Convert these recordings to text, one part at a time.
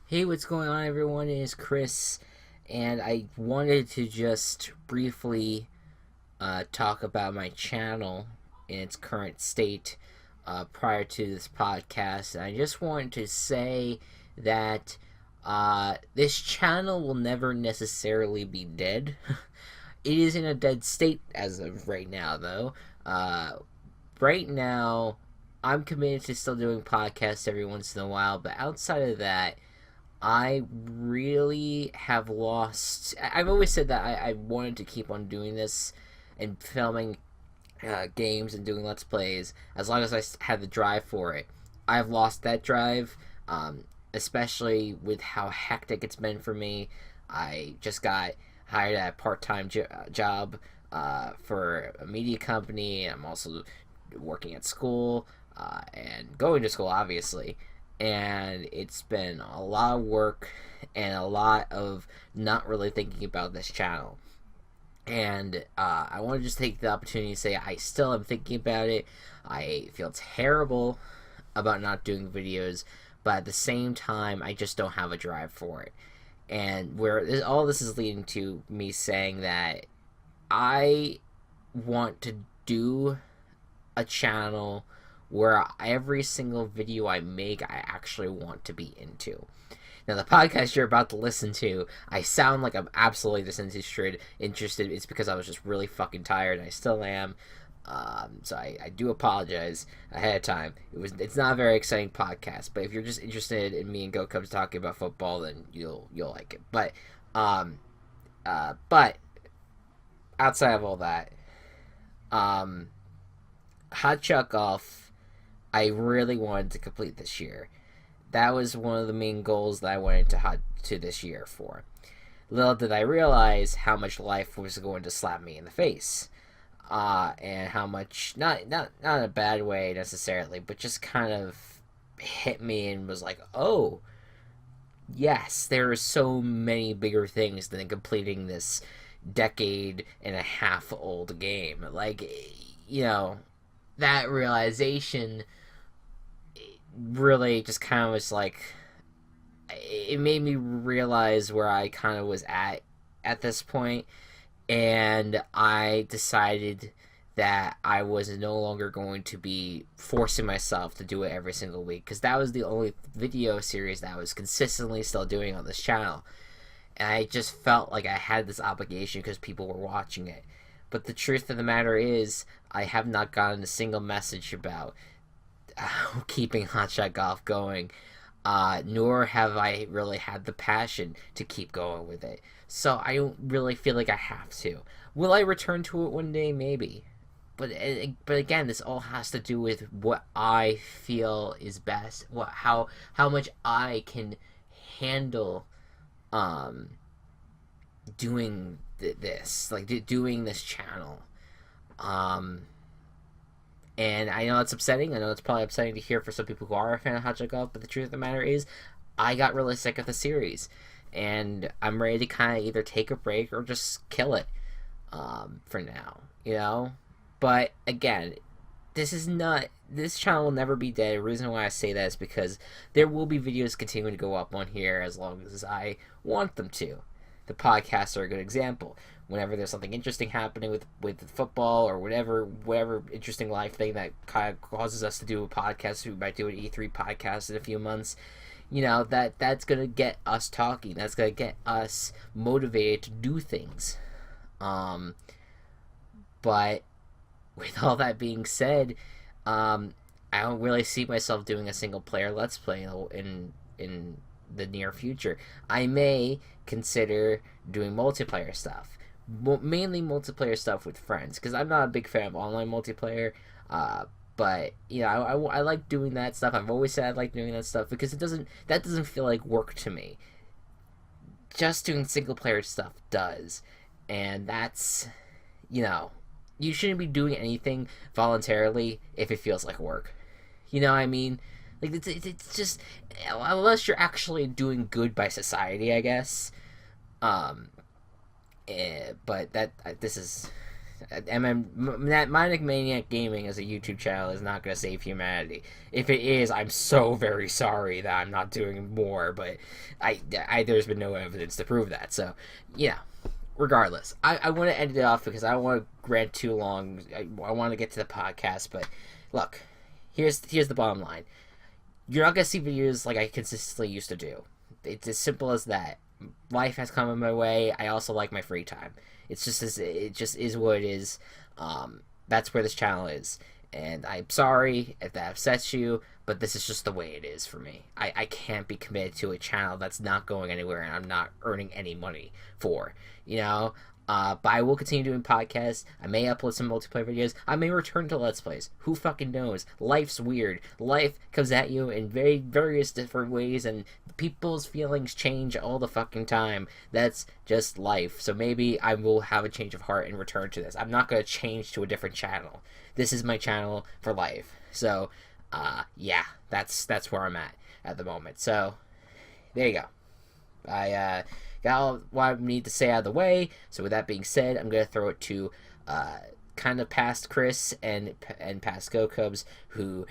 Hey, what's going on, everyone? It is Chris, and I wanted to just briefly talk about my channel in its current state prior to this podcast. And I just wanted to say that this channel will never necessarily be dead. It is in a dead state as of right now, though. Right now, I'm committed to still doing podcasts every once in a while, but outside of that, I really have lost. I've always said that I wanted to keep on doing this and filming games and doing Let's Plays as long as I had the drive for it. I've lost that drive, especially with how hectic it's been for me. I just got hired at a part time job for a media company. I'm also working at school and going to school, obviously. And it's been a lot of work and a lot of not really thinking about this channel. And I want to just take the opportunity to say I still am thinking about it. I feel terrible about not doing videos, but at the same time, I just don't have a drive for it. And all this is leading to me saying that I want to do a channel where every single video I make, I actually want to be into. Now, the podcast you're about to listen to, I sound like I'm absolutely disinterested. It's because I was just really fucking tired, and I still am. So I do apologize ahead of time. It's not a very exciting podcast, but if you're just interested in me and Go Cubs talking about football, then you'll like it. But outside of all that, Hot Shot Golf, I really wanted to complete this year. That was one of the main goals that I wanted to this year for. Little did I realize how much life was going to slap me in the face, and how much not in a bad way necessarily, but just kind of hit me and was like, oh, yes, there are so many bigger things than completing this decade and a half old game. Like, that realization really just kind of was like, it made me realize where I kind of was at this point, and I decided that I was no longer going to be forcing myself to do it every single week, because that was the only video series that I was consistently still doing on this channel, and I just felt like I had this obligation because people were watching it. But the truth of the matter is, I have not gotten a single message about keeping Hot Shot Golf going, nor have I really had the passion to keep going with it. So I don't really feel like I have to. Will I return to it one day? Maybe. But again, this all has to do with what I feel is best. How much I can handle doing this, like doing this channel. And I know it's upsetting. I know it's probably upsetting to hear for some people who are a fan of Hot Shot Golf, but the truth of the matter is, I got really sick of the series, and I'm ready to kind of either take a break or just kill it for now, But again, this channel will never be dead. The reason why I say that is because there will be videos continuing to go up on here as long as I want them to. The podcasts are a good example. Whenever there's something interesting happening with football or whatever interesting life thing that kind of causes us to do a podcast, we might do an E3 podcast in a few months. That's gonna get us talking. That's gonna get us motivated to do things. But with all that being said, I don't really see myself doing a single player Let's Play in the near future. I may consider doing multiplayer stuff, mainly multiplayer stuff with friends, because I'm not a big fan of online multiplayer. But I like doing that stuff. I've always said I like doing that stuff because that doesn't feel like work to me. Just doing single player stuff does, and that's you shouldn't be doing anything voluntarily if it feels like work. You know what I mean? Like, it's just, unless you're actually doing good by society, I guess. But this is Manic Maniac Gaming as a YouTube channel is not going to save humanity. If it is, I'm so very sorry that I'm not doing more, but there's been no evidence to prove that. So, yeah. Regardless, I want to end it off because I don't want to rant too long. I want to get to the podcast, but look, here's the bottom line. You're not going to see videos like I consistently used to do. It's as simple as that. Life has come in my way. I also like my free time. It just is what it is. That's where this channel is. And I'm sorry if that upsets you, but this is just the way it is for me. I can't be committed to a channel that's not going anywhere and I'm not earning any money for, you know? But I will continue doing podcasts. I may upload some multiplayer videos. I may return to Let's Plays. Who fucking knows? Life's weird. Life comes at you in various different ways, and people's feelings change all the fucking time. That's just life. So maybe I will have a change of heart and return to this. I'm not going to change to a different channel. This is my channel for life. So, yeah, that's where I'm at the moment. So, there you go. I got all what I need to say out of the way. So with that being said, I'm going to throw it to kind of past Chris and past Go Cubs, who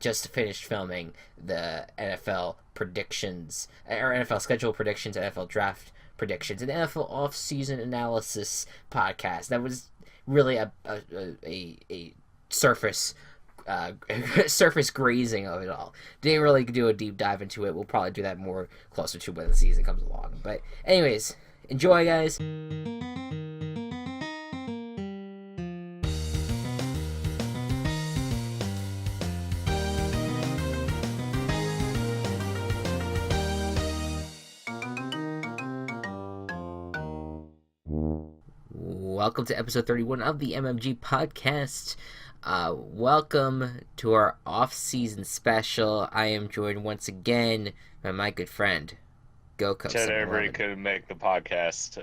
just finished filming the NFL predictions, or NFL schedule predictions, NFL draft predictions, and NFL offseason analysis podcast. That was really a surface surface grazing of it all. Didn't really do a deep dive into it. We'll probably do that more closer to when the season comes along. But anyways, enjoy, guys. Welcome to episode 31 of the MMG podcast. Welcome to our off-season special. I am joined once again by my good friend, Goko. Chad Everett couldn't make the podcast.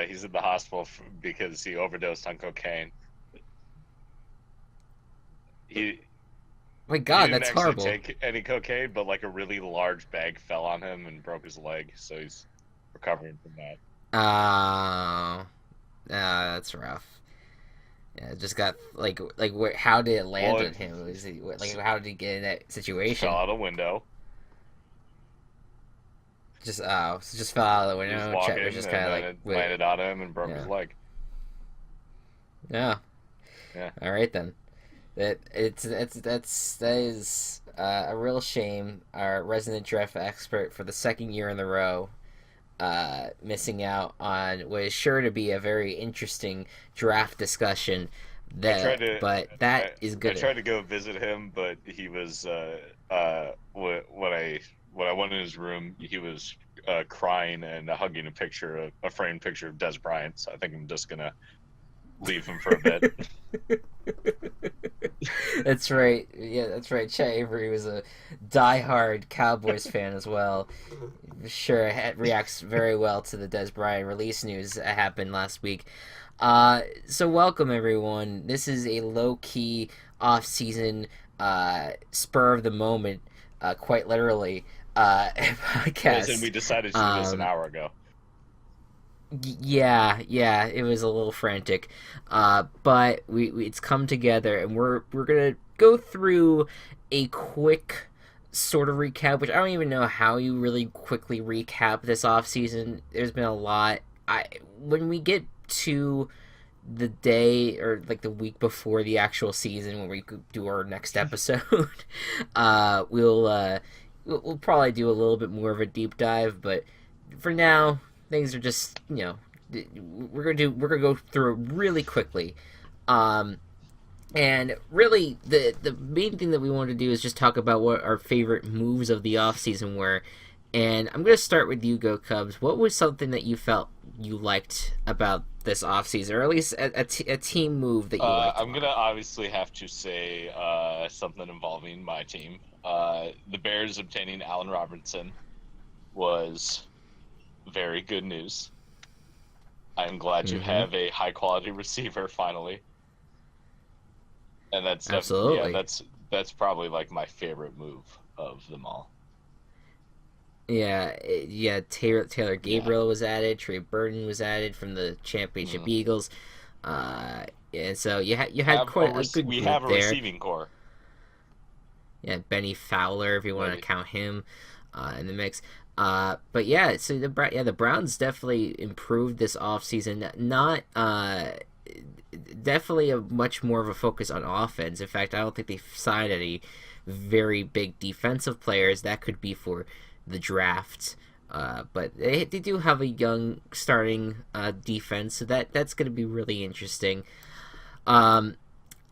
He's in the hospital because he overdosed on cocaine. My God, he that's didn't horrible. Take any cocaine, but like a really large bag fell on him and broke his leg, so he's recovering from that. That's rough. Yeah, it just got like where? How did it land on him? Was he like how did he get in that situation? Fell out a window. Just fell out of the window. He was walking, was just kind of like it landed on him and broke his leg. Yeah. Yeah. All right then. That is a real shame. Our resident draft expert for the second year in a row, missing out on what is sure to be a very interesting draft discussion. That is good. I tried to go visit him, but he was when I went in his room, he was crying and hugging a framed picture of Des Bryant. So I think I'm just gonna leave him for a bit. That's right. Yeah, that's right. Chet Avery was a diehard Cowboys fan as well. Sure, it reacts very well to the Des Bryant release news that happened last week. So welcome everyone. This is a low-key off-season, spur of the moment, quite literally, podcast. And we decided to do this an hour ago. Yeah, it was a little frantic, but it's come together, and we're gonna go through a quick sort of recap, which I don't even know how you really quickly recap this off season. There's been a lot. When we get to the day or like the week before the actual season, when we do our next episode, we'll probably do a little bit more of a deep dive. But for now, things are just, we're gonna go through it really quickly, and really the main thing that we want to do is just talk about what our favorite moves of the off season were. And I'm gonna start with you, Go Cubs. What was something that you felt you liked about this off season, or at least a team move that you liked? I'm gonna obviously have to say something involving my team. The Bears obtaining Allen Robinson was very good news. I'm glad you have a high quality receiver finally, and that's absolutely that's probably like my favorite move of them all. yeah. Taylor Yeah. Gabriel was added. Trey Burton was added from the championship Mm. Eagles. And so you had quite a good We have group a there. receiving core. Yeah, Benny Fowler, if you want to Maybe. count him in the mix. But yeah, so the Browns definitely improved this offseason. Not definitely a much more of a focus on offense. In fact, I don't think they signed any very big defensive players. That could be for the draft. But they do have a young starting defense, so that's going to be really interesting. Um,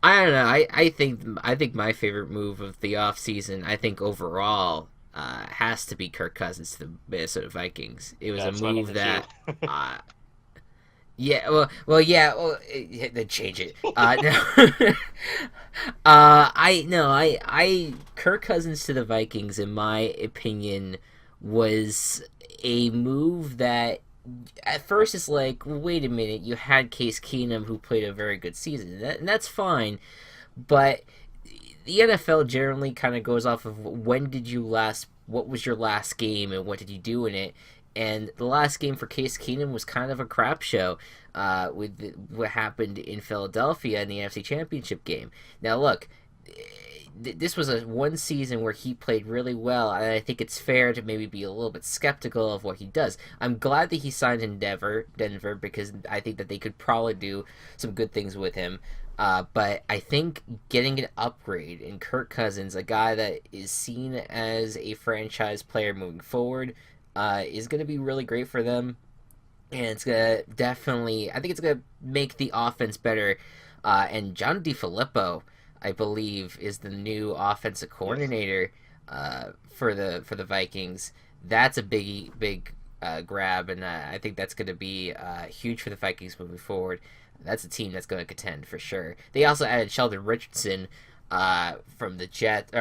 I don't know. I think my favorite move of the offseason, I think overall, has to be Kirk Cousins to the Minnesota Vikings. It was a That's my move number two. that uh, yeah, yeah, then change it. No, Kirk Cousins to the Vikings, in my opinion, was a move that at first it's like, wait a minute, you had Case Keenum who played a very good season, and that's fine, but the NFL generally kind of goes off of what was your last game and what did you do in it. And the last game for Case Keenum was kind of a crap show with what happened in Philadelphia in the NFC Championship game. Now, look, this was a one season where he played really well, and I think it's fair to maybe be a little bit skeptical of what he does. I'm glad that he signed in Denver, because I think that they could probably do some good things with him. But I think getting an upgrade in Kirk Cousins, a guy that is seen as a franchise player moving forward, is going to be really great for them. And it's going to definitely, I think it's going to make the offense better. And John DeFilippo, I believe, is the new offensive Yes. coordinator for the Vikings. That's a big grab, and I think that's going to be huge for the Vikings moving forward. That's a team that's going to contend for sure. They also added Sheldon Richardson from the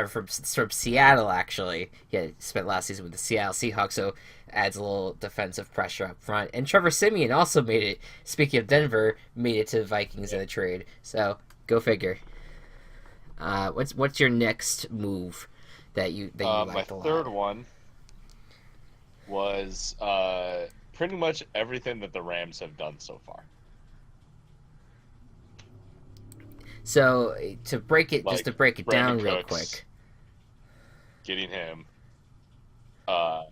from Seattle. Actually, he spent last season with the Seattle Seahawks, so adds a little defensive pressure up front. And Trevor Siemian also made it. Speaking of Denver, made it to the Vikings in Yep. a trade. So go figure. What's your next move that you My liked a lot? third one was pretty much everything that the Rams have done so far. So just Like to break it Brandon down real Cooks, quick. getting him. Uh,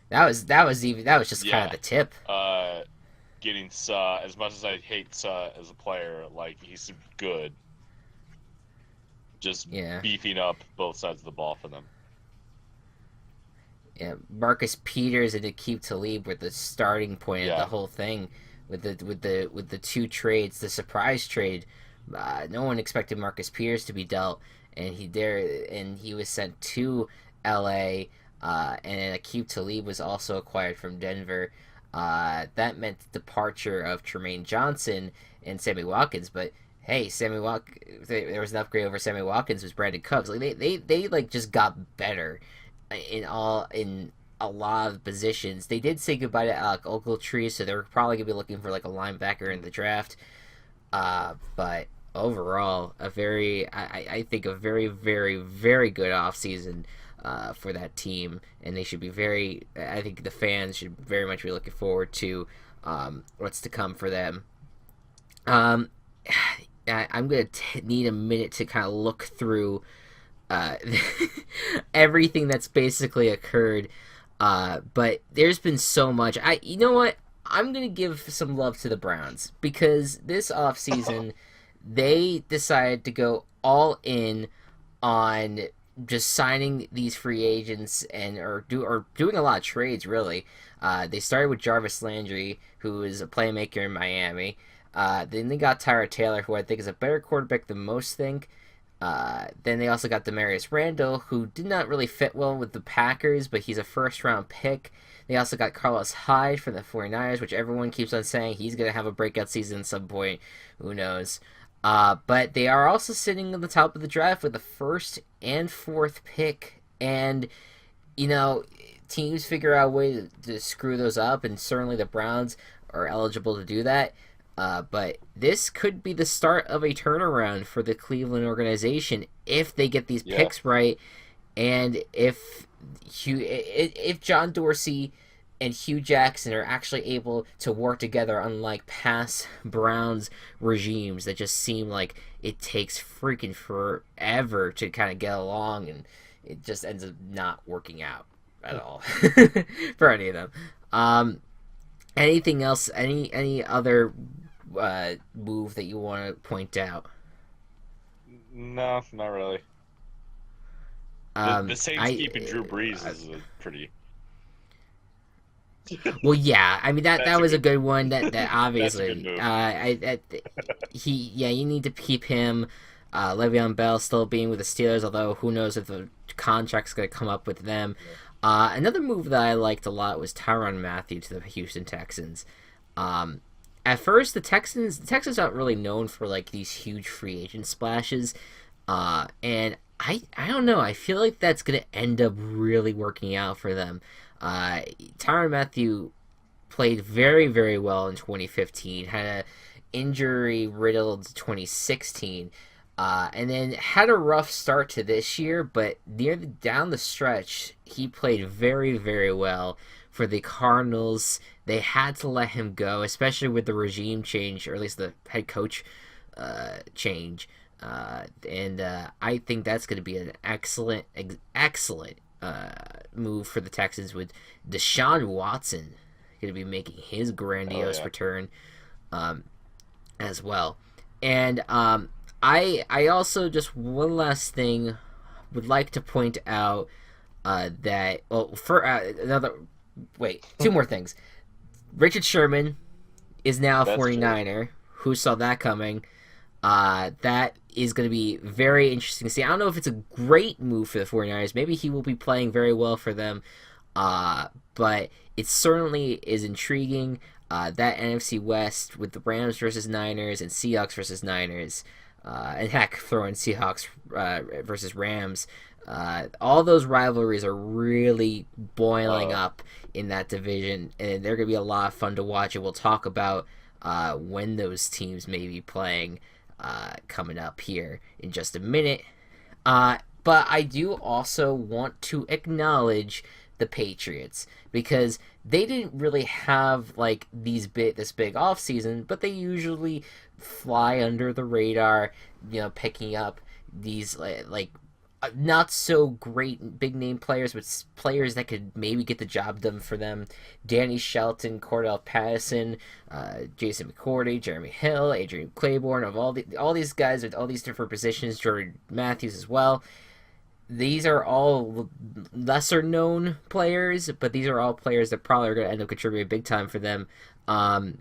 That was just kind of yeah. the tip. Getting as much as I hate as a player, like he's good. Just Yeah, beefing up both sides of the ball for them. yeah. Marcus Peters and Aqib Talib were the starting point of the Yeah. whole thing with the two trades. The surprise trade, no one expected Marcus Peters to be dealt, and he was sent to L.A. And Aqib Talib was also acquired from Denver. That meant the departure of Tremaine Johnson and Sammy Watkins, but hey, there was an upgrade over Sammy Watkins was Brandon Cooks. Like they like just got better in a lot of positions. They did say goodbye to Alec Ogletree, so they're probably gonna be looking for like a linebacker in the draft. But overall, I think a very very good offseason for that team, and they should be very. I think the fans should very much be looking forward to what's to come for them. Um, I'm gonna need a minute to kind of look through uh, everything that's basically occurred. But there's been so much. You know what? I'm gonna give some love to the Browns because this offseason they decided to go all in on just signing these free agents or doing a lot of trades really. They started with Jarvis Landry, who is a playmaker in Miami. Then they got Tyra Taylor, who I think is a better quarterback than most think. Then they also got Demarius Randall, who did not really fit well with the Packers, but he's a first round pick. They also got Carlos Hyde from the 49ers, which everyone keeps on saying he's going to have a breakout season at some point. Who knows? But they are also sitting at the top of the draft with the first and fourth pick. And, you know, teams figure out a way to screw those up, and certainly the Browns are eligible to do that. But this could be the start of a turnaround for the Cleveland organization if they get these Yeah. picks right And if John Dorsey and Hugh Jackson are actually able to work together, unlike past Browns regimes that just seem like it takes freaking forever to kind of get along, and it just ends up not working out at all for any of them. Anything else? Any other move that you want to point out? No, not really. The Saints keeping Drew Brees is a pretty. Well, yeah. I mean that was a good one. That That's obviously, a good move. you need to keep him. Le'Veon Bell still being with the Steelers, although who knows if the contract's going to come up with them. Another move that I liked a lot was Tyrann Mathieu to the Houston Texans. At first, the Texans aren't really known for like these huge free agent splashes, and I don't know. I feel like that's going to end up really working out for them. Tyrann Mathieu played very, very well in 2015, had a injury-riddled 2016, and then had a rough start to this year, but down the stretch, he played very, very well for the Cardinals. They had to let him go, especially with the regime change, or at least the head coach change. And I think that's going to be an excellent move for the Texans, with Deshaun Watson going to be making his grandiose return as well. And I also, just one last thing, would like to point out that, well, for two more things. Richard Sherman is now a 49er. Who saw that coming? That is going to be very interesting to see. I don't know if it's a great move for the 49ers. Maybe he will be playing very well for them. But it certainly is intriguing. That NFC West with the Rams versus Niners and Seahawks versus Niners, and heck, throw in Seahawks versus Rams. All those rivalries are really boiling up in that division, and they're going to be a lot of fun to watch. And we'll talk about when those teams may be playing coming up here in just a minute. But I do also want to acknowledge the Patriots, because they didn't really have like this big offseason, but they usually fly under the radar, picking up these like not so great big name players, but players that could maybe get the job done for them. Danny Shelton, Cordell Patterson, Jason McCourty, Jeremy Hill, Adrian Claiborne, of all these guys with all these different positions, Jordan Matthews as well. These are all lesser known players, but these are all players that probably are going to end up contributing big time for them. But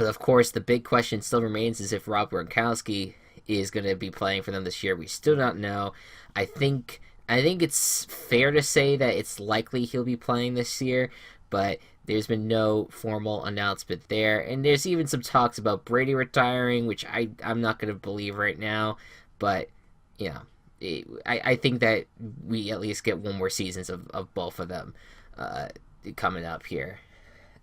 of course, the big question still remains is if Rob Gronkowski is going to be playing for them this year. We still don't know. I think it's fair to say that it's likely he'll be playing this year, but there's been no formal announcement there. And there's even some talks about Brady retiring, which I'm not going to believe right now. But, I think that we at least get one more seasons of both of them coming up here.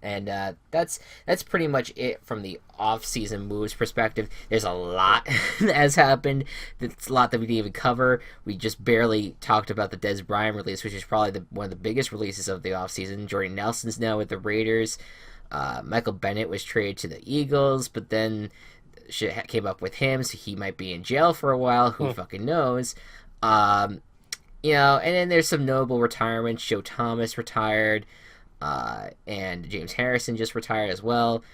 And that's pretty much it from the off-season moves perspective. There's a lot that has happened. There's a lot that we didn't even cover. We just barely talked about the Dez Bryant release, which is probably one of the biggest releases of the off-season. Jordan Nelson's now with the Raiders. Michael Bennett was traded to the Eagles, but then shit came up with him, so he might be in jail for a while. Who fucking knows? And then there's some notable retirements. Joe Thomas retired. And James Harrison just retired as well.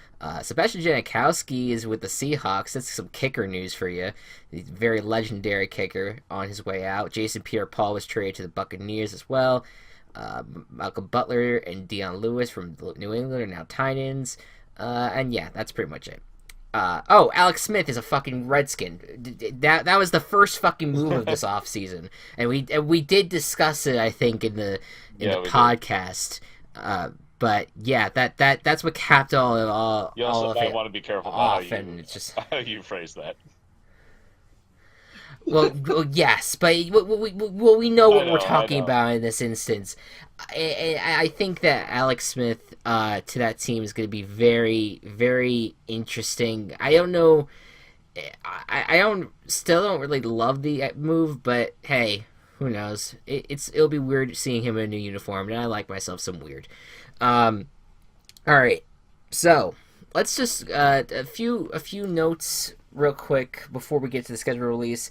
Sebastian Janikowski is with the Seahawks. That's some kicker news for you. He's a very legendary kicker on his way out. Jason Pierre-Paul was traded to the Buccaneers as well. Malcolm Butler and Deion Lewis from New England are now tight ends. And yeah, that's pretty much it. Alex Smith is a fucking Redskin. That was the first fucking move of this offseason. And we did discuss it, I think, in the podcast. But yeah, that's what capped all. You also all of it want to be careful about how you phrase that. Well, yes, but we know what we're talking about in this instance. I think that Alex Smith to that team is going to be very, very interesting. I don't know. I still don't really love the move, but hey, Who knows? It'll be weird seeing him in a new uniform, and I like myself some weird. Um, all right, so let's just a few notes real quick before we get to the schedule release.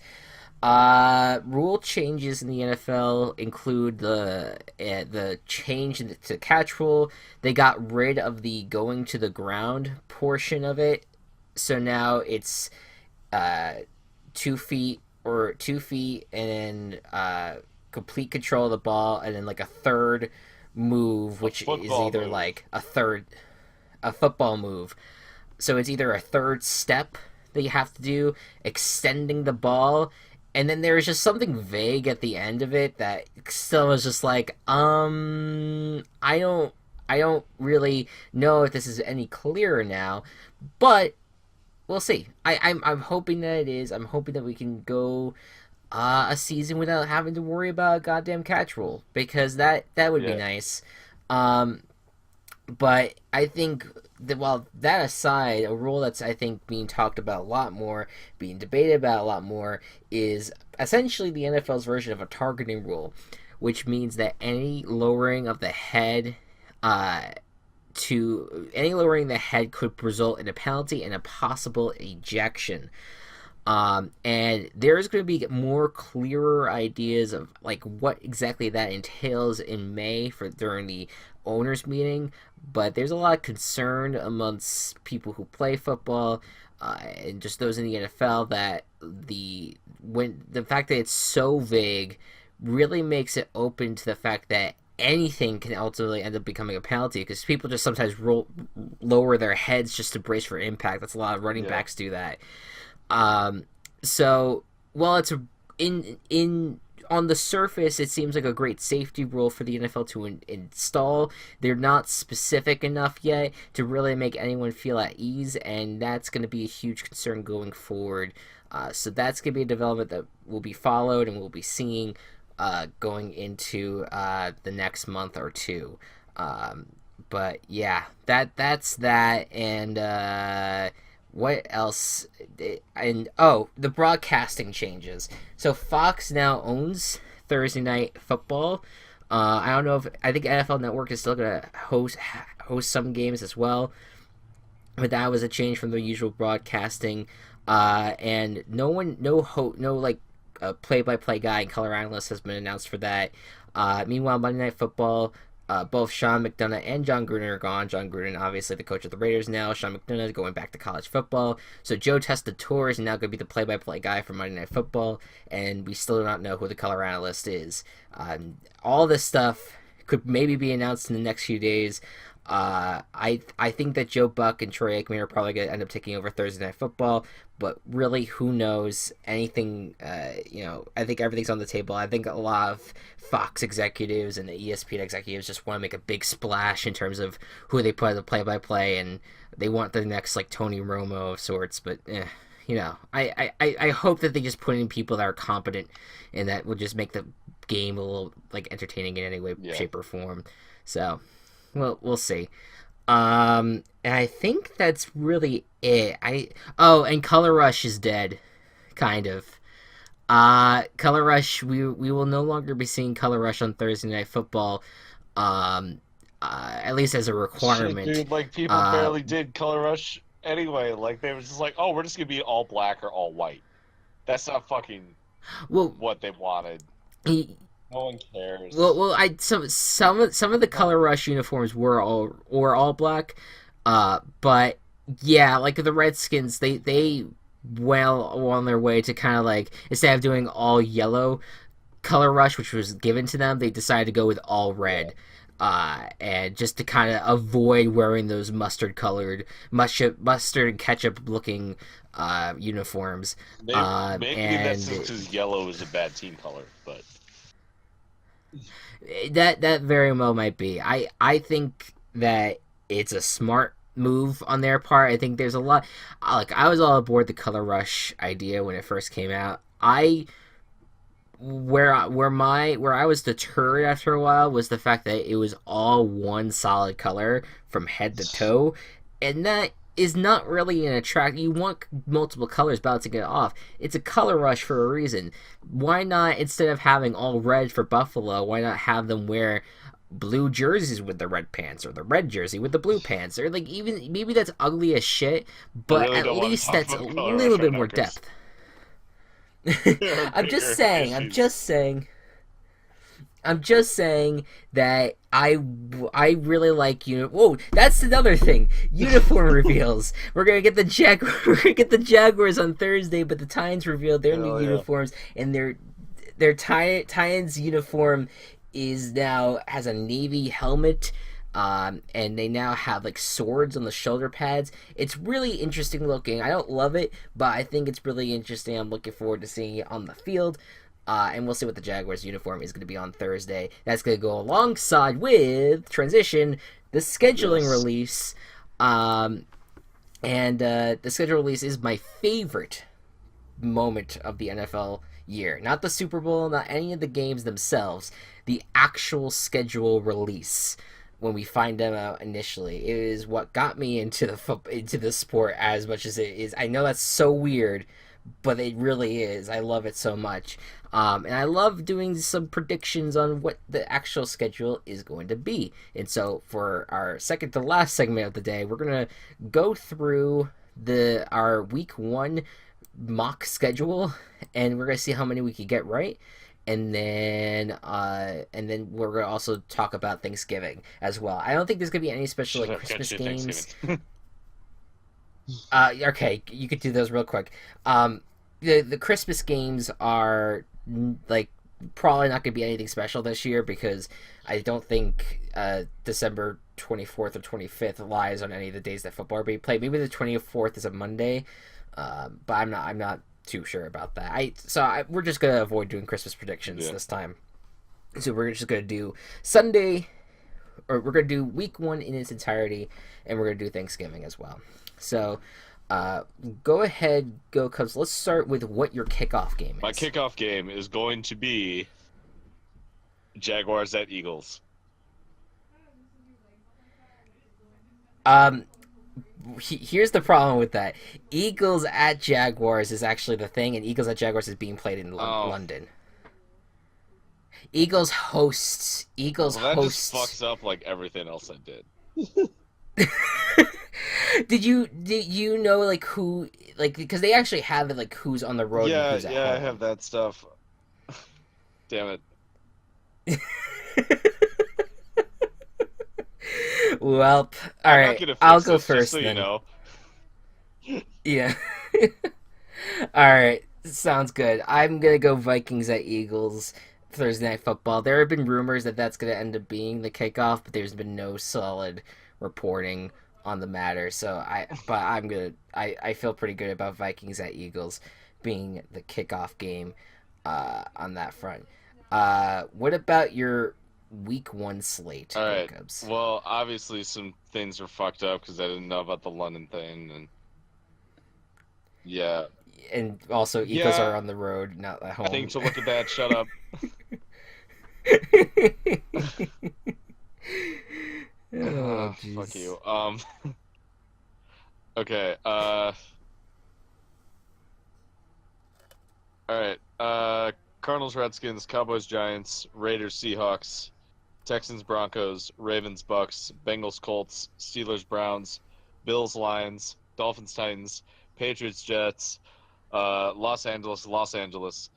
Rule changes in the NFL include the change to catch rule. They got rid of the going to the ground portion of it, so now it's 2 feet or 2 feet, and then complete control of the ball, and then like a third move, which is either move. like a football move. So it's either a third step that you have to do, extending the ball, and then there's just something vague at the end of it that still is just like, I don't really know if this is any clearer now, but we'll see. I'm hoping that it is. I'm hoping that we can go a season without having to worry about a goddamn catch rule, because that would be Yeah. nice. Um, but I think that, well, that aside, a rule that's, I think, being talked about a lot more, being debated about a lot more, is essentially the NFL's version of a targeting rule, which means that uh, any lowering the head could result in a penalty and a possible ejection. And there's going to be more clearer ideas of like what exactly that entails in May for during the owners meeting. But there's a lot of concern amongst people who play football, and just those in the NFL, that the fact that it's so vague really makes it open to the fact that anything can ultimately end up becoming a penalty, because people just sometimes lower their heads just to brace for impact. That's a lot of running Yeah. backs do that. Um, so while it's in on the surface, it seems like a great safety rule for the NFL to install. They're not specific enough yet to really make anyone feel at ease, and that's going to be a huge concern going forward. So that's going to be a development that will be followed and we'll be seeing going into the next month or two. Um, but yeah, that's that, and what else? And oh, the broadcasting changes. So Fox now owns Thursday Night Football. I don't know if I think NFL Network is still gonna host some games as well, but that was a change from the usual broadcasting. And no like a play-by-play guy and color analyst has been announced for that. Meanwhile, Monday Night Football, both Sean McDonough and John Gruden are gone. John Gruden, obviously the coach of the Raiders now. Sean McDonough is going back to college football. So Joe Tessitore is now going to be the play-by-play guy for Monday Night Football, and we still do not know who the color analyst is. All this stuff could maybe be announced in the next few days. I think that Joe Buck and Troy Aikman are probably going to end up taking over Thursday Night Football, but really, who knows? Anything, I think everything's on the table. I think a lot of Fox executives and the ESPN executives just want to make a big splash in terms of who they put as the play-by-play, and they want the next, like, Tony Romo of sorts, but, I hope that they just put in people that are competent and that will just make the game a little, like, entertaining in any way, Yeah. shape, or form. So, well, we'll see. And I think that's really it. And Color Rush is dead, kind of. Color Rush, we will no longer be seeing Color Rush on Thursday Night Football, at least as a requirement. Shit, dude, like people barely did Color Rush anyway. Like they were just like, oh, we're just gonna be all black or all white. That's not fucking Well, what they wanted. he, No one cares. well, some of the Color Rush uniforms were all black, but yeah, like the Redskins, they well on their way to kind of like, instead of doing all yellow Color Rush, which was given to them, they decided to go with all red. And just to kind of avoid wearing those mustard and ketchup looking uniforms. Maybe And that's because yellow is a bad team color, but that very well might be. I think that it's a smart move on their part. I think there's a lot. Like, I was all aboard the Color Rush idea when it first came out. Where I was deterred after a while was the fact that it was all one solid color from head to toe, and that is not really an attract. You want multiple colors bouncing it off. It's a color rush for a reason. Why not, instead of having all red for Buffalo, why not have them wear blue jerseys with the red pants, or the red jersey with the blue pants, or like, even maybe that's ugly as shit, I but really at don't want to least talk that's a about color rush little right bit now, more Chris. depth. There are I'm just bigger saying. I'm issues. just saying. I'm just saying that I really like Whoa, that's another thing. Uniform reveals. We're gonna get the we're gonna get the Jaguars on Thursday, but the Titans revealed their new Hell yeah. uniforms, and Titans uniform is now has a navy helmet. And they now have like swords on the shoulder pads. It's really interesting looking. I don't love it, but I think it's really interesting. I'm looking forward to seeing it on the field. And we'll see what the Jaguars uniform is going to be on Thursday. That's going to go alongside with transition, the scheduling Yes. release. And the schedule release is my favorite moment of the NFL year. Not the Super Bowl, not any of the games themselves. The actual schedule release, when we find them out initially, it is what got me into the sport as much as it is. I know that's so weird, but it really is. I love it so much. And I love doing some predictions on what the actual schedule is going to be. And so for our second to last segment of the day, we're going to go through our week 1 mock schedule, and we're going to see how many we could get right. And then we're going to also talk about Thanksgiving as well. I don't think there's going to be any special like Christmas games. Okay, you could do those real quick. The Christmas games are like probably not going to be anything special this year, because I don't think December 24th or 25th lies on any of the days that football are being played. Maybe the 24th is a Monday, but I'm not too sure about that. We're just gonna avoid doing Christmas predictions this time. So we're just gonna do Sunday, or we're gonna do week 1 in its entirety, and we're gonna do Thanksgiving as well. So, go ahead, go Cubs. Let's start with what your kickoff game is. My kickoff game is going to be Jaguars at Eagles. Here's the problem with that. Eagles at Jaguars is actually the thing, and Eagles at Jaguars is being played in London. Eagles hosts. Well, that just fucks up like everything else I did. Did you know like who, like, because they actually have it like who's on the road and who's at home. I have that stuff. Damn it. Well, all right. I'll go first so then. You know. Yeah. All right. Sounds good. I'm gonna go Vikings at Eagles Thursday Night Football. There have been rumors that that's gonna end up being the kickoff, but there's been no solid reporting on the matter. So I feel pretty good about Vikings at Eagles being the kickoff game on that front. What about your week 1 slate? All right. Cubs? Well, obviously some things are fucked up because I didn't know about the London thing, and yeah. And also, Eagles are on the road, not at home. I think to look at that. Shut up. Oh, fuck you. Okay. All right. Cardinals, Redskins, Cowboys, Giants, Raiders, Seahawks, Texans, Broncos, Ravens, Bucks, Bengals, Colts, Steelers, Browns, Bills, Lions, Dolphins, Titans, Patriots, Jets, Los Angeles,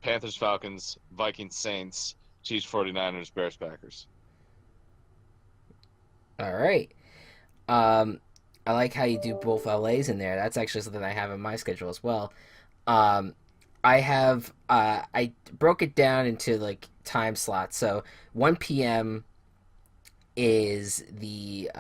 Panthers, Falcons, Vikings, Saints, Chiefs, 49ers, Bears, Packers. All right. I like how you do both LAs in there. That's actually something I have in my schedule as well. I broke it down into like time slots. So 1 p.m. is the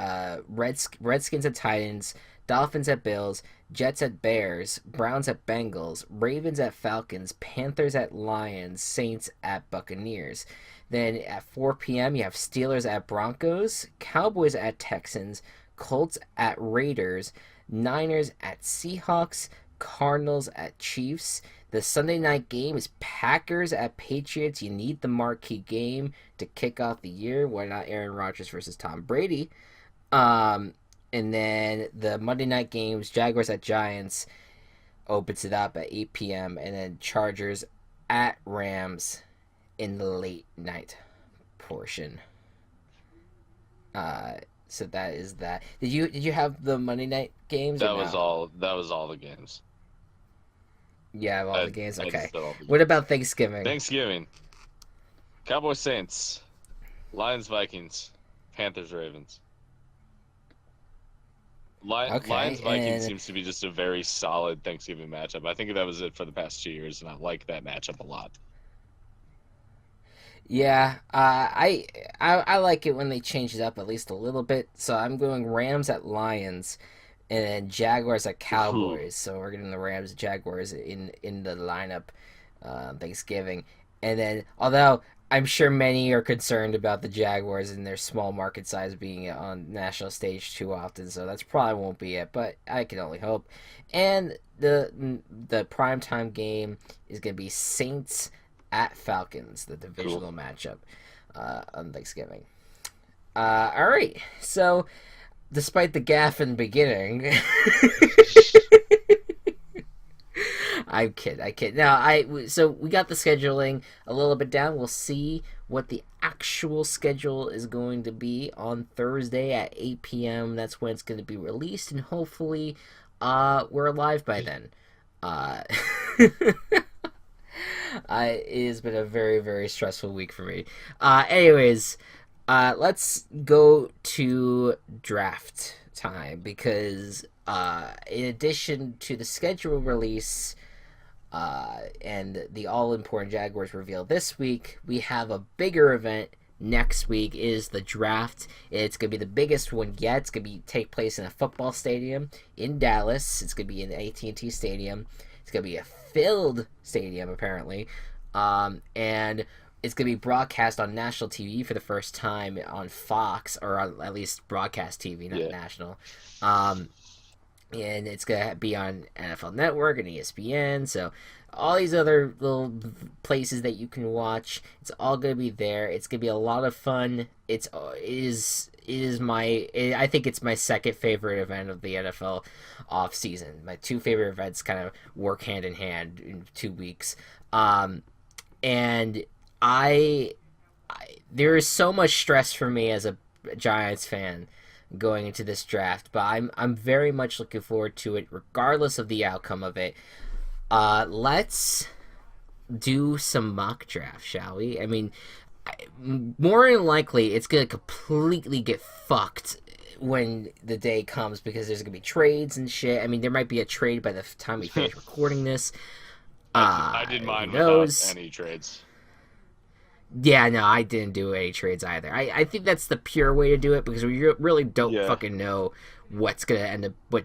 Redskins at Titans, Dolphins at Bills, Jets at Bears, Browns at Bengals, Ravens at Falcons, Panthers at Lions, Saints at Buccaneers. Then at 4 p.m. you have Steelers at Broncos, Cowboys at Texans, Colts at Raiders, Niners at Seahawks, Cardinals at Chiefs. The Sunday night game is Packers at Patriots. You need the marquee game to kick off the year. Why not Aaron Rodgers versus Tom Brady? And then the Monday night games, Jaguars at Giants opens it up at 8 p.m. And then Chargers at Rams in the late night portion. So that is that. Did you have the Monday night games or That was no? all. That was all the games. Yeah, all I, the games. I Okay. just did all the What games. about Thanksgiving? Thanksgiving. Cowboys Saints. Lions Vikings. Panthers Ravens. Lions Okay, Vikings and seems to be just a very solid Thanksgiving matchup. I think that was it for the past 2 years, and I like that matchup a lot. yeah, I like it when they change it up at least a little bit. So I'm going Rams at Lions, and then Jaguars at Ooh. Cowboys. So we're getting the Rams Jaguars in the lineup Thanksgiving, and then although I'm sure many are concerned about the Jaguars and their small market size being on national stage too often, so that's probably won't be it. But I can only hope. And the primetime game is gonna be Saints at Falcons, the Cool. divisional matchup on Thanksgiving. All right, so despite the gaff in the beginning, I'm kidding. I kid. Now, so we got the scheduling a little bit down. We'll see what the actual schedule is going to be on Thursday at 8 p.m. That's when it's going to be released, and hopefully, we're live by then. Uh, it has been a very, very stressful week for me. Anyways, let's go to draft time because, in addition to the schedule release, and the all important Jaguars reveal this week, we have a bigger event next week. Is the draft. It's gonna be the biggest one yet. It's gonna take place in a football stadium in Dallas. It's gonna be in the AT&T Stadium. It's gonna be a filled stadium apparently, and it's gonna be broadcast on national TV for the first time on Fox, or on at least broadcast TV, not Yeah. national. And it's gonna be on NFL Network and ESPN. So all these other little places that you can watch, it's all gonna be there. It's gonna be a lot of fun. I think it's my second favorite event of the NFL off season. My two favorite events kind of work hand in hand in 2 weeks. And there is so much stress for me as a Giants fan going into this draft, but I'm very much looking forward to it, regardless of the outcome of it. Let's do some mock draft, shall we? I mean, more than likely, it's gonna completely get fucked when the day comes because there's gonna be trades and shit. I mean, there might be a trade by the time we finish recording this. I did mine Who without knows? any trades. Yeah, no, I didn't do any trades either. I think that's the pure way to do it because we really don't Yeah. fucking know what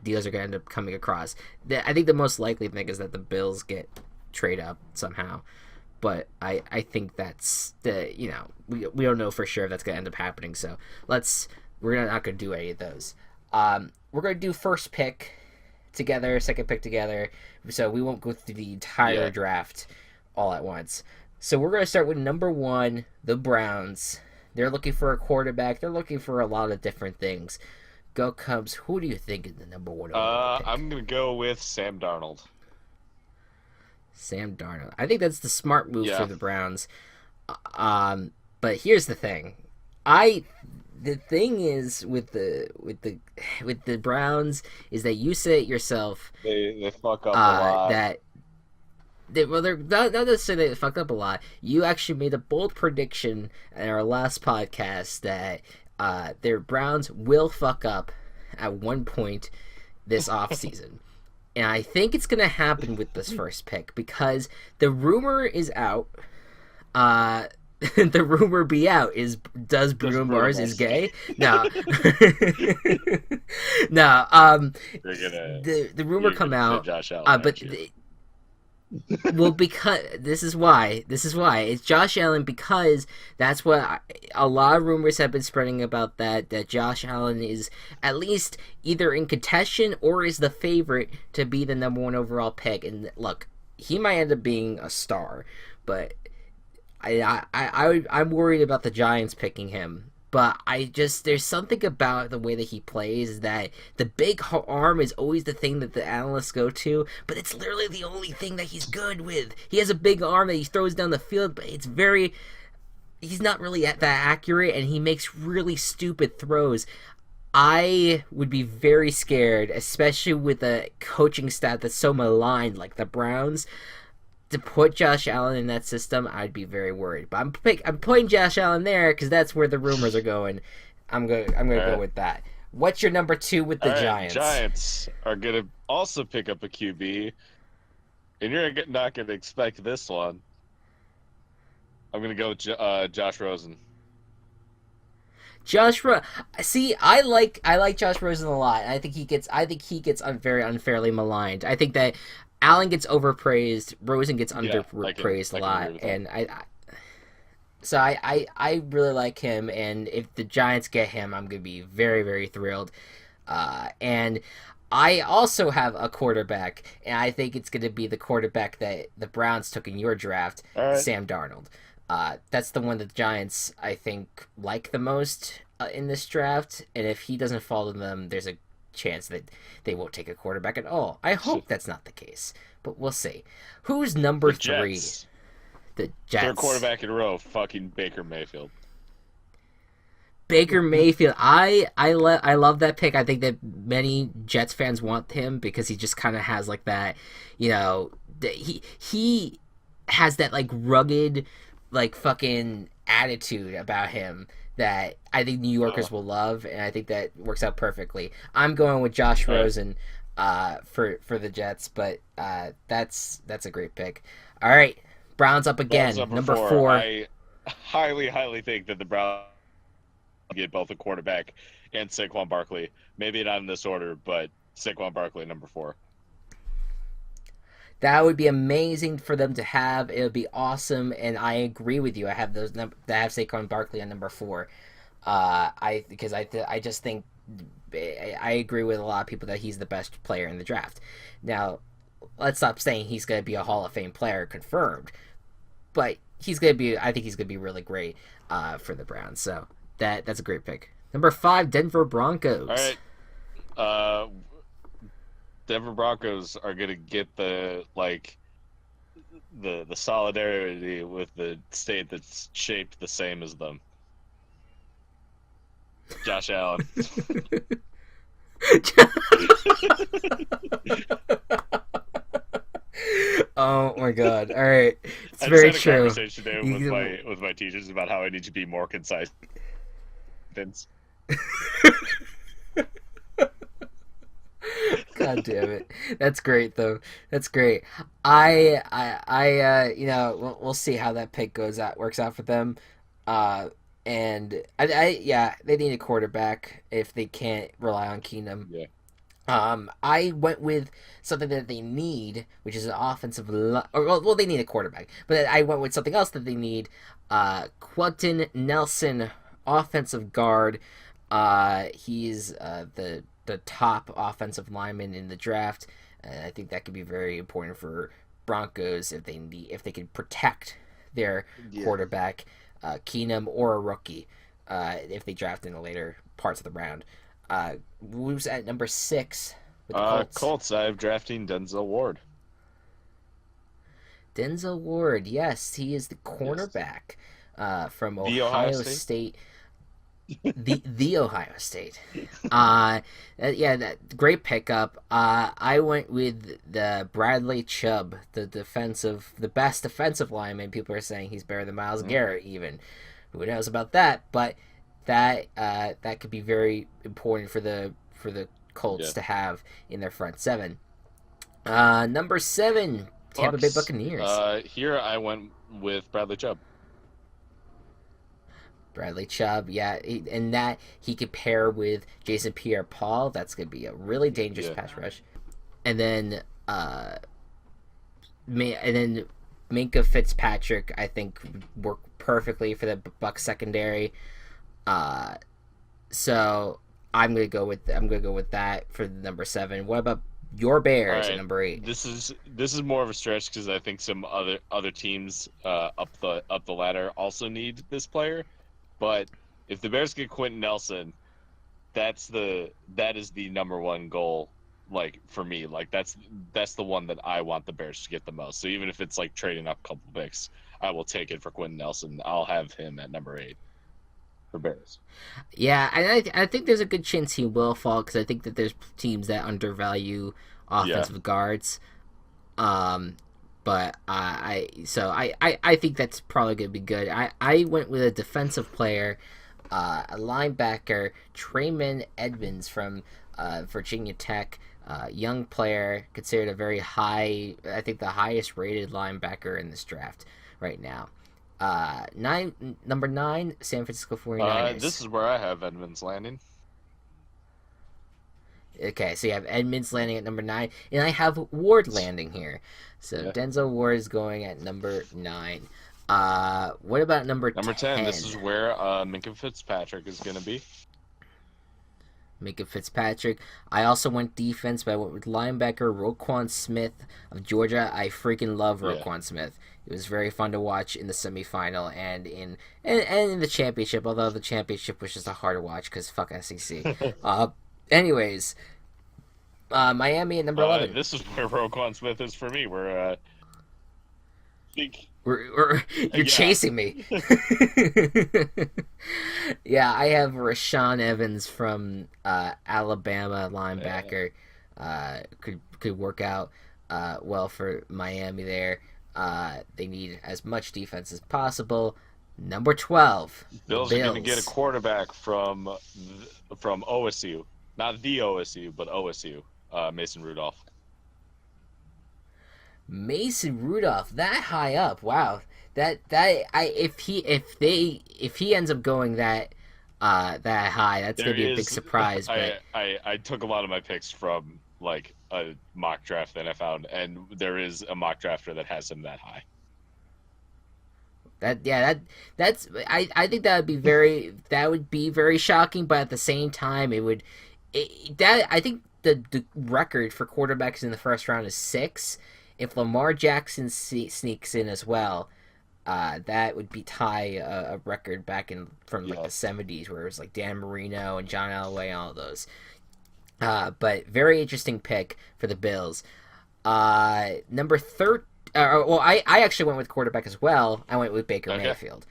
deals are gonna end up coming across. I think the most likely thing is that the Bills get trade up somehow, but I think that's we don't know for sure if that's gonna end up happening. So we're not gonna do any of those. We're gonna do first pick together, second pick together, so we won't go through the entire Yeah. draft all at once. So we're going to start with number 1, the Browns. They're looking for a quarterback. They're looking for a lot of different things. Go Cubs. Who do you think is the number 1 overall pick? I'm gonna go with Sam Darnold. Sam Darnold. I think that's the smart move Yeah. for the Browns. But here's the thing. The thing is with the Browns is that you said it yourself They fuck up a lot. they're not necessarily they fucked up a lot. You actually made a bold prediction in our last podcast that their Browns will fuck up at one point this offseason. And I think it's going to happen with this first pick because the rumor is out. The rumor be out is does Bruno Mars is gay? No. No. The rumor You're come gonna say out. Josh Allen, But well, because this is why it's Josh Allen, because that's what a lot of rumors have been spreading about that Josh Allen is at least either in contention or is the favorite to be the number 1 overall pick. And look, he might end up being a star, but I'm worried about the Giants picking him but there's something about the way that he plays that the big arm is always the thing that the analysts go to, but it's literally the only thing that he's good with. He has a big arm that he throws down the field, but he's not really that accurate, and he makes really stupid throws. I would be very scared, especially with a coaching staff that's so maligned like the Browns, to put Josh Allen in that system. I'd be very worried. But I'm putting Josh Allen there because that's where the rumors are going. I'm gonna go with that. What's your number 2 with the Giants? Giants are gonna also pick up a QB, and you're not gonna expect this one. I'm gonna go with Josh Rosen. See, I like Josh Rosen a lot. I think he gets very unfairly maligned. I think that Allen gets overpraised, Rosen gets underpraised a lot, and I really like him. And if the Giants get him, I'm gonna be very, very thrilled. And I also have a quarterback, and I think it's gonna be the quarterback that the Browns took in your draft, Sam Darnold. That's the one that the Giants, I think, like the most in this draft. And if he doesn't fall to them, there's a chance that they won't take a quarterback at all. I hope that's not the case, but we'll see. Who's number 3? The Jets. Third quarterback in a row, fucking Baker Mayfield. Baker Mayfield. I love that pick. I think that many Jets fans want him because he just kind of has like that, he has that like rugged, like fucking attitude about him that I think New Yorkers will love, and I think that works out perfectly. I'm going with Josh Rosen for the Jets, but that's a great pick. All right, Browns up again, number 4. I highly think that the Browns get both a quarterback and Saquon Barkley. Maybe not in this order, but Saquon Barkley number 4. That would be amazing for them to have. It would be awesome, and I agree with you. I have Saquon Barkley on number 4. I just think I agree with a lot of people that he's the best player in the draft. Now, let's stop saying he's going to be a Hall of Fame player confirmed, but I think he's going to be really great for the Browns. So that's a great pick. Number 5, Denver Broncos. All right. Denver Broncos are gonna get the solidarity with the state that's shaped the same as them. Josh Allen. Oh my god! All right, it's I very just had a true. conversation today with my teachers about how I need to be more concise. God damn it. That's great though. That's great. We'll see how that pick works out for them. And they need a quarterback if they can't rely on Keenum. Yeah. I went with something that they need, which is an offensive they need a quarterback, but I went with something else that they need. Quentin Nelson, offensive guard. He's the top offensive lineman in the draft. I think that could be very important for Broncos if they can protect their quarterback, Keenum, or a rookie if they draft in the later parts of the round. Who's at number 6 with the Colts? Colts, I'm drafting Denzel Ward. Denzel Ward, yes, he is the cornerback from Ohio State. The Ohio State. That great pickup. I went with the Bradley Chubb, the best defensive lineman. People are saying he's better than Myles Garrett even. Who knows about that? But that could be very important for the Colts to have in their front 7. Number 7, Tampa Bay Buccaneers. Here I went with Bradley Chubb. Bradley Chubb, and that he could pair with Jason Pierre-Paul. That's going to be a really dangerous pass rush. And then Minkah Fitzpatrick, I think, would work perfectly for the Bucs secondary. So I'm going to go with that for the number 7. What about your Bears at number 8? This is more of a stretch because I think some other teams up the ladder also need this player. But If the Bears get Quentin Nelson, that is the number one goal. Like for me, like that's the one that I want the Bears to get the most. So even if it's like trading up a couple picks, I will take it for Quentin Nelson. I'll have him at number 8 for Bears. Yeah, and I think there's a good chance he will fall because I think that there's teams that undervalue Yeah. offensive guards. Um, but I think that's probably gonna be good. I went with a defensive player, a linebacker, Trayman Edmonds from Virginia Tech. Young player, considered a very high, I think the highest rated linebacker in this draft right now. Number 9, San Francisco 49ers. This is where I have Edmonds landing. Okay, so you have Edmonds landing at number 9, and I have Ward landing here. So yeah. Denzel Ward is going at number 9. What about number 10? This is where Minkah Fitzpatrick is going to be. Minkah Fitzpatrick. I also went defense, but I went with linebacker Roquan Smith of Georgia. I freaking love Roquan Smith. It was very fun to watch in the semifinal and in the championship, although the championship was just a hard watch because fuck SEC. Anyways, Miami at number 11. This is where Roquan Smith is for me. You're chasing me. Yeah, I have Rashaan Evans from Alabama, linebacker. Could work out well for Miami there. They need as much defense as possible. Number 12. Bills are going to get a quarterback from OSU. Not the OSU, but OSU. Mason Rudolph. Mason Rudolph, that high up, wow. If he ends up going that high, that's gonna be a big surprise. I took a lot of my picks from like a mock draft that I found, and there is a mock drafter that has him that high. I think that would be very shocking, but at the same time I think the record for quarterbacks in the first round is 6. If Lamar Jackson sneaks in as well, that would be tie a record back from the 70s, where it was like Dan Marino and John Elway and all those. But very interesting pick for the Bills. Number 13. I actually went with quarterback as well. I went with Baker Mayfield.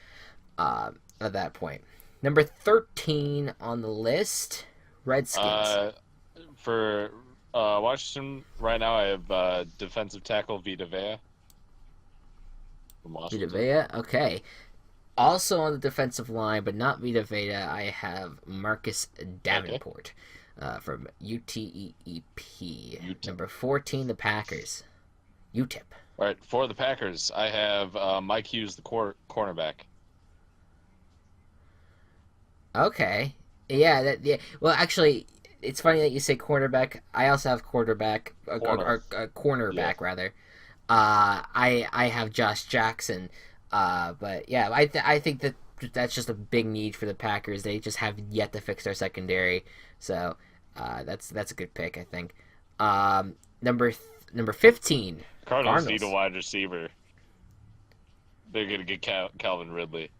At that point, number 13 on the list, Redskins. For Washington right now, I have defensive tackle Vita Vea from Washington. Vita Vea, okay. Also on the defensive line, but not Vita Vea, I have Marcus Davenport from UTEP. UTEP. Number 14, the Packers. UTEP. All right, for the Packers, I have Mike Hughes, the cornerback. Okay. Yeah. Well, actually, it's funny that you say cornerback. I also have cornerback, rather. I have Josh Jackson. But yeah, I think that's just a big need for the Packers. They just have yet to fix their secondary. So that's a good pick, I think. Number 15. Cardinals need a wide receiver. They're gonna get Calvin Ridley.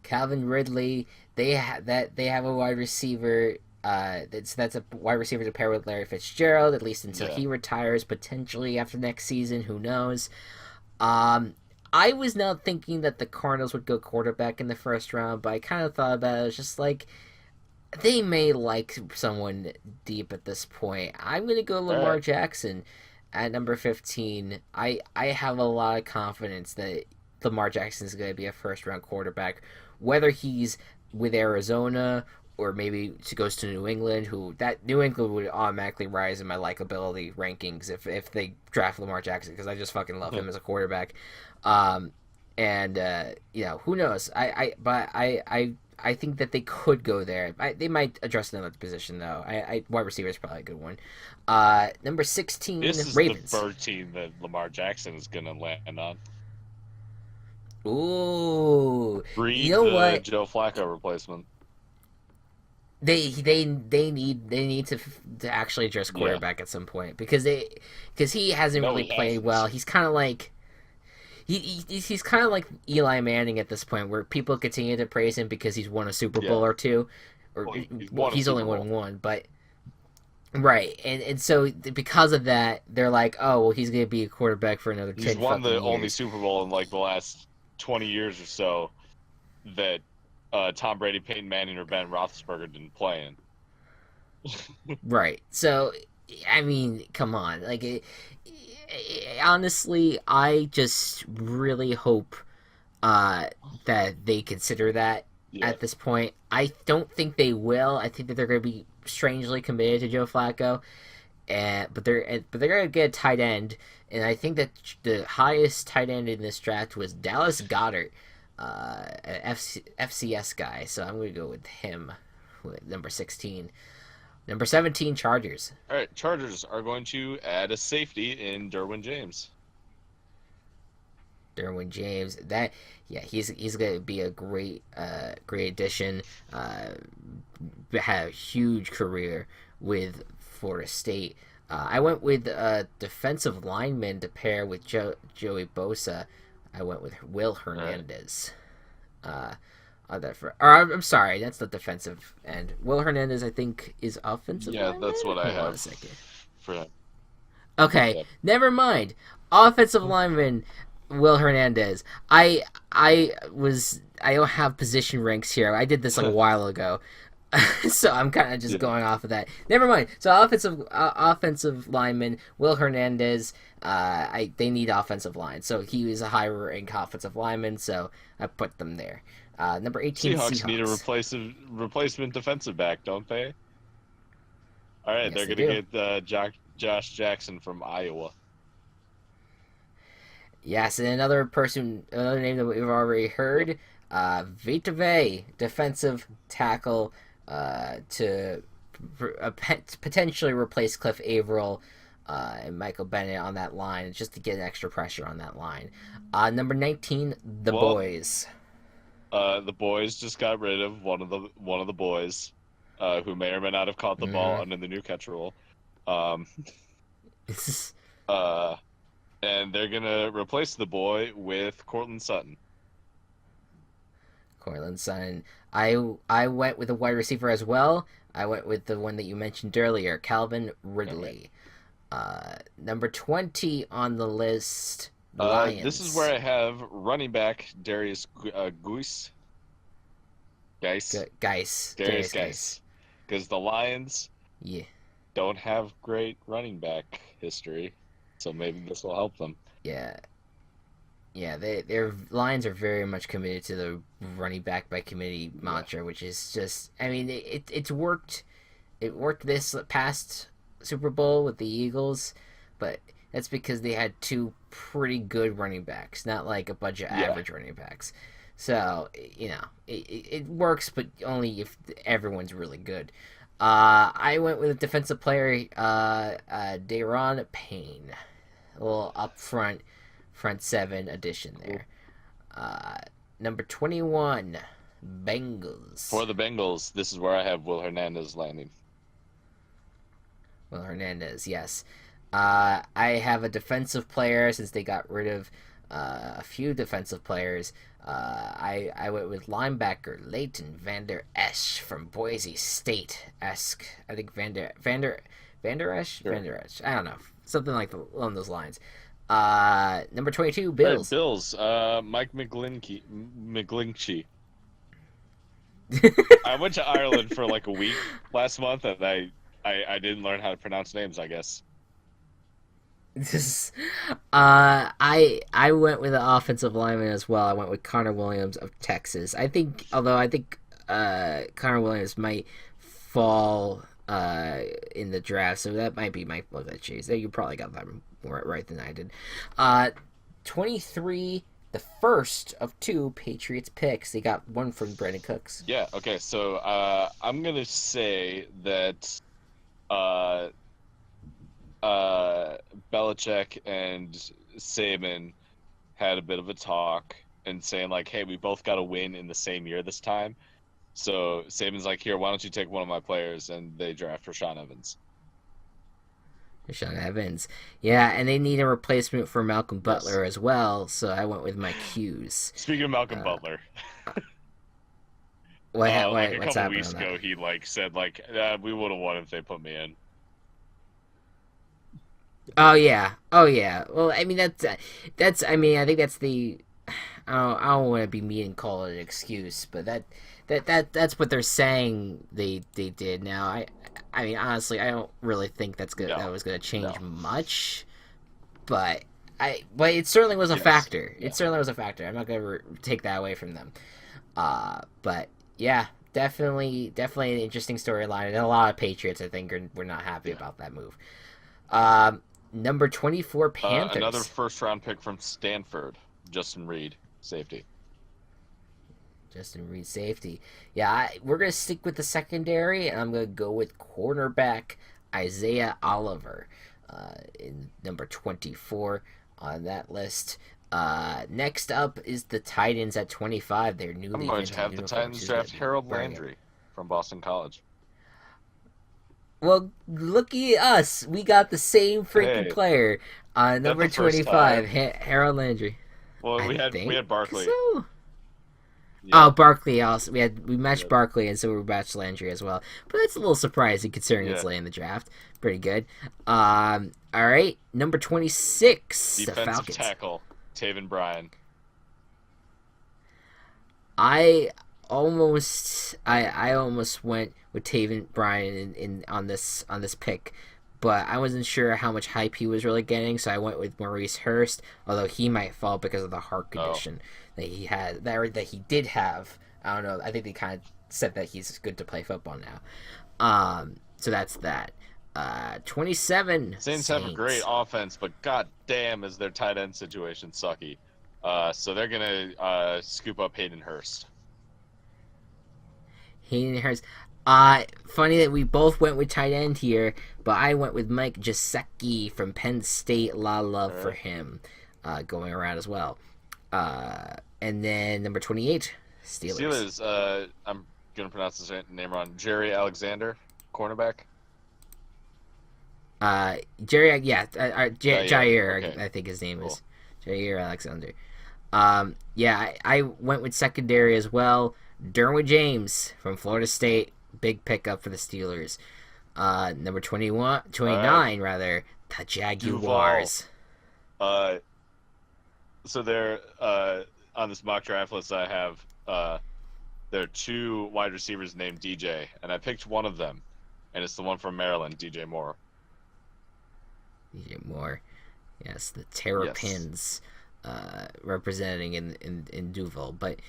Calvin Ridley. They have a wide receiver. That's a wide receiver to pair with Larry Fitzgerald, at least until he retires, potentially after next season. Who knows? I was not thinking that the Cardinals would go quarterback in the first round, but I kind of thought about it. It's just like they may like someone deep at this point. I'm gonna go Lamar Jackson at number 15. I have a lot of confidence that Lamar Jackson is going to be a first round quarterback, whether he's with Arizona or maybe goes to New England. New England would automatically rise in my likability rankings if they draft Lamar Jackson, because I just fucking love him as a quarterback. Who knows? I think that they could go there. They might address another position though. Wide receiver is probably a good one. Number 16, this is Ravens. The bird team that Lamar Jackson is gonna land on. Ooh, you know what? Joe Flacco replacement. They need to actually address quarterback at some point, because he hasn't really played well. He's kind of like he's kind of like Eli Manning at this point, where people continue to praise him because he's won a Super Yeah. Bowl or two, or Well, he's well, won a he's only Super won Bowl. one, but right, and so because of that, they're like, oh well, he's gonna be a quarterback for another He's 10 won fucking the only years. Super Bowl in like the last 20 years or so that Tom Brady, Peyton Manning, or Ben Roethlisberger didn't play in. Right. So, I mean, come on. Honestly, I just really hope uh, that they consider that Yeah. at this point. I don't think they will. I think that they're going to be strangely committed to Joe Flacco, but they're going to get a tight end, and I think that the highest tight end in this draft was Dallas Goddard, an FCS guy. So I'm going to go with him, with number 16. Number 17, Chargers. All right, Chargers are going to add a safety in Derwin James. Derwin James. That yeah, he's gonna be a great addition. Had a huge career with Florida State. I went with a defensive lineman to pair with Joey Bosa. I went with Will All right. Hernandez. I'm sorry, that's the defensive end. Will Hernandez, I think, is offensive Yeah, lineman. that's what I Hold on a have second. for him. Okay, Yep. never mind. Offensive lineman Will Hernandez. I don't have position ranks here. I did this like a while ago. So I'm kind of just Yeah. going off of that. Never mind. So offensive lineman Will Hernandez. They need offensive line, so he was a higher ranked offensive lineman. So I put them there. Number 18 Seahawks need a Seahawks. replacement defensive back, don't they? All right, Yes, they're they going do. to get Josh Jackson from Iowa. Yes, and another name that we've already Yep. heard, Vita Vea, defensive tackle, to potentially replace Cliff Averill and Michael Bennett on that line, just to get extra pressure on that line. Number 19, the Well, boys. the boys just got rid of one of the boys, who may or may not have caught the ball Mm-hmm. under the new catch rule. Um, uh, and they're gonna replace the boy with Cortland Sutton. Cortland Sutton. I went with a wide receiver as well. I went with the one that you mentioned earlier, Calvin All right. Ridley. Number 20 on the list, the This is where Lions. I have running back Darius Guice, Darius Darius Geis. Guice, because the Lions Yeah, don't have great running back history, so maybe this will help them. yeah, yeah. Their Lions are very much committed to the running back by committee Yeah, mantra, which is just, I mean, it's worked. It worked this past Super Bowl with the Eagles, but that's because they had two pretty good running backs, not like a bunch of yeah. average running backs. So it works, but only if everyone's really good. I went with a defensive player, Daron Payne, a little up front seven addition Cool. there. Uh, Number 21, Bengals. For the Bengals, this is where I have Will Hernandez landing. Will Hernandez, yes. I have a defensive player since they got rid of a few defensive players. I went with linebacker Leighton Vander Esch from Boise State. Esk, I think Vander Esch, Sure. Vander Esch. I don't know, something like along those lines. Number 22, All right, Bills. Bills. Mike McGlinchey. I went to Ireland for like a week last month, and I didn't learn how to pronounce names, I guess. This, I went with the offensive lineman as well. I went with Connor Williams of Texas. Although I think Connor Williams might fall in the draft, so that might be my look at Chase. You probably got that more right than I did. 23, the first of two Patriots picks. They got one from Brandon Cooks. Yeah, okay, so I'm gonna say that uh, Belichick and Saban had a bit of a talk and saying like, "Hey, we both got to win in the same year this time." So Saban's like, "Here, why don't you take one of my players?" And they draft Rashawn Evans. Rashawn Evans. Yeah, and they need a replacement for Malcolm Yes. Butler as well, so I went with Mike Hughes. Speaking of Malcolm Uh, Butler, like a what's couple happening weeks on that? ago, he like said like we would have won if they put me in. Oh yeah, oh yeah. Well, I mean that's. I mean, I think that's the. I don't want to be mean and call it an excuse, but that's what they're saying they did. Now, I mean, honestly, I don't really think that No, was gonna change no. much, but but it certainly was a Yes. factor. Yeah. It certainly was a factor. I'm not gonna take that away from them. But yeah, definitely an interesting storyline, and a lot of Patriots I think were not happy Yeah. about that move. Um, Number 24 Another Panthers. first round pick from Stanford, Justin Reed, safety. Justin Reed safety. Yeah, we're gonna stick with the secondary, and I'm gonna go with cornerback Isaiah Oliver, in number 24 on that list. Next up is the Titans at 25. Their I'm newly going to minted have the uniforms. Titans Who's gonna draft be Harold wearing it? Landry from Boston College. Well, looky at us. We got the same freaking Hey, is player. that Number the first 25, time? Harold Landry. Well, I we think had Barkley. so. Oh, Yeah, Barkley also. We matched yeah, Barkley, and so we matched Landry as well. But that's a little surprising considering it's yeah. late in the draft. Pretty good. All right, number 26, the Defensive Falcons. tackle, Taven Bryan. I almost went with Taven Bryan in on this pick, but I wasn't sure how much hype he was really getting, so I went with Maurice Hurst. Although he might fall because of the heart Oh, condition that he had, that he did have. I don't know. I think they kind of said that he's good to play football now. So that's that. 27 Saints have a great Saints. offense, but god damn is their tight end situation sucky. So they're gonna scoop up Hayden Hurst. Hayden Hurst. Funny that we both went with tight end here, but I went with Mike Gesicki from Penn State. La love for him, going around as well. And then number 28, Steelers. Steelers. I'm gonna pronounce his name wrong. Jerry Alexander, cornerback. Jerry, yeah, Jair, Okay, I think his name cool. is Jair Alexander. Yeah, I went with secondary as well. Derwin James from Florida State, big pickup for the Steelers. Number 29 rather, the Jaguars. Uh, so they're on this mock draft list I have. There are two wide receivers named DJ, and I picked one of them, and it's the one from Maryland, DJ Moore. DJ Moore, yes, the Yes. Terrapins, representing in Duval. But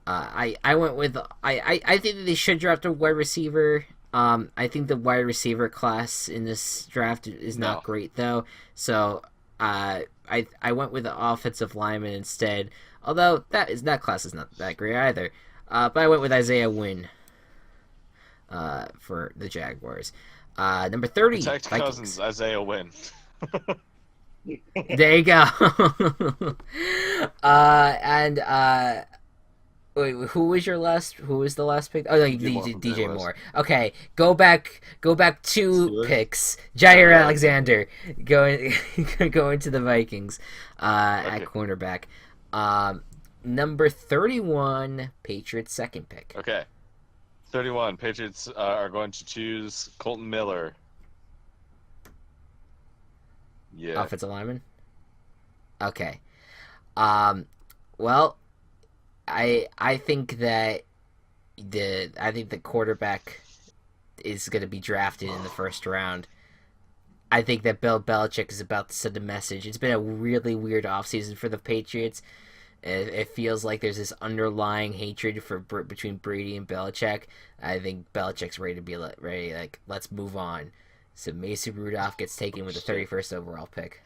I went with I think that they should draft a wide receiver. I think the wide receiver class in this draft is not No. great though. So I went with the offensive lineman instead. Although that class is not that great either. But I went with Isaiah Wynn, for the Jaguars. Number 30, Protect Vikings. Cousins, Isaiah Wynn. There you go. And wait, who was your last? Who was the last pick? Oh no, DJ Moore from DJ Jaguars. Moore. Okay, go back two Steelers? picks. Jair Jair Alexander going going to the Vikings, at Okay. cornerback. Number 31, Patriots second pick. Okay. 31. Patriots are going to choose Colton Miller. Yeah. Offensive lineman. Okay. Well, I think that the quarterback is going to be drafted in the first round. I think that Bill Belichick is about to send a message. It's been a really weird offseason for the Patriots. It feels like there's this underlying hatred between Brady and Belichick. I think Belichick's ready to be ready. Like, let's move on. So Mason Rudolph gets taken with the 31st overall pick.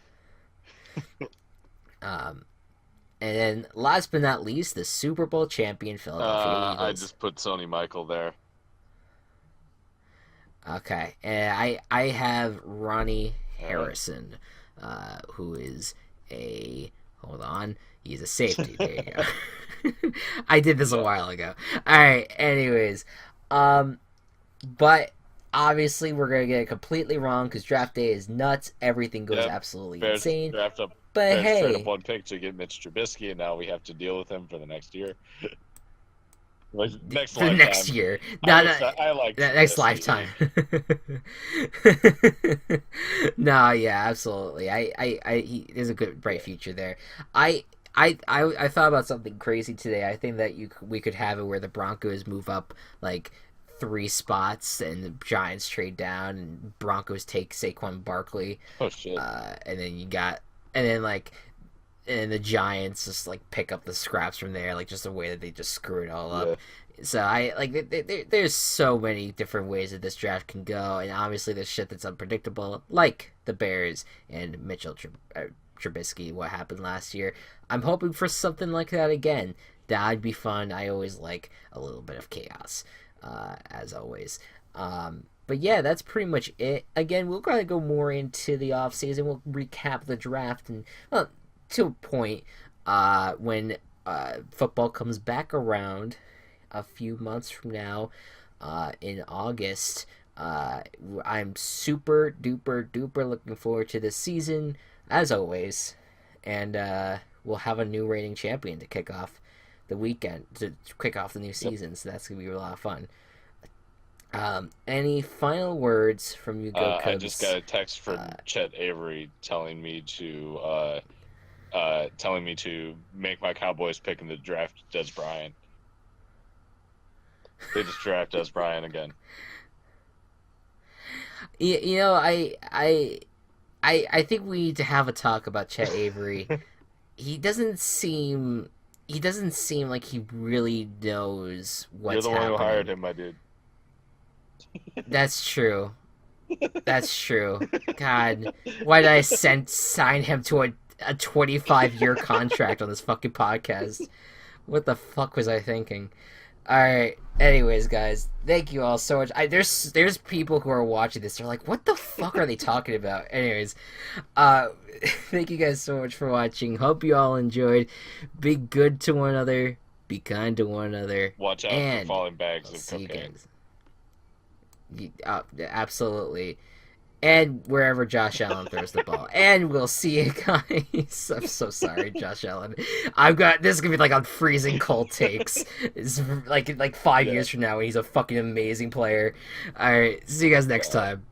And then, last but not least, the Super Bowl champion Philadelphia I Eagles. just put Sony Michael there. Okay, and I have Ronnie Harrison, who is hold on, he's a safety. There you go. I did this a while ago. All right. Anyways, but Obviously, we're gonna get it completely wrong because draft day is nuts. Everything goes Yep. absolutely Bears insane. draft up. But Bears trade up hey, one pick to get Mitch Trubisky, and now we have to deal with him for the next year. Like, next for the next lifetime. year, I not wish I like next Trubisky. lifetime. No, yeah, absolutely. He, there's a good bright future there. I, I thought about something crazy today. I think that we could have it where the Broncos move up like 3 spots and the Giants trade down and Broncos take Saquon Barkley, Oh shit. and then you got and then like and the Giants just like pick up the scraps from there, like just the way that they just screw it all up. Yeah. So I like there's so many different ways that this draft can go, and obviously there's shit that's unpredictable, like the Bears and Trubisky. What happened last year? I'm hoping for something like that again. That'd be fun. I always like a little bit of chaos, as always. But yeah, that's pretty much it. Again, we'll gotta go more into the offseason. We'll recap the draft and well, to a point when football comes back around a few months from now in August. I'm super duper duper looking forward to this season, as always. And we'll have a new reigning champion to kick off the weekend, to kick off the new season. Yep. So that's going to be a lot of fun. Any final words from you, Go Cubs? I just got a text from Chet Avery telling me to make my Cowboys pick in the draft Des Bryant. They just draft Des Bryant again. You know, I think we need to have a talk about Chet Avery. He doesn't seem like he really knows what's happening. You're the one who hired him, my dude. That's true. That's true. God, why did I sign him to a 25-year contract on this fucking podcast? What the fuck was I thinking? All right. Anyways, guys, thank you all so much. There's people who are watching this. They're like, what the fuck are they talking about? Anyways, thank you guys so much for watching. Hope you all enjoyed. Be good to one another. Be kind to one another. Watch out for falling bags of cocaine. Absolutely. And wherever Josh Allen throws the ball. And we'll see you guys. I'm so sorry, Josh Allen. This is gonna be like on freezing cold takes. It's like 5 years from now when he's a fucking amazing player. Alright, see you guys next time.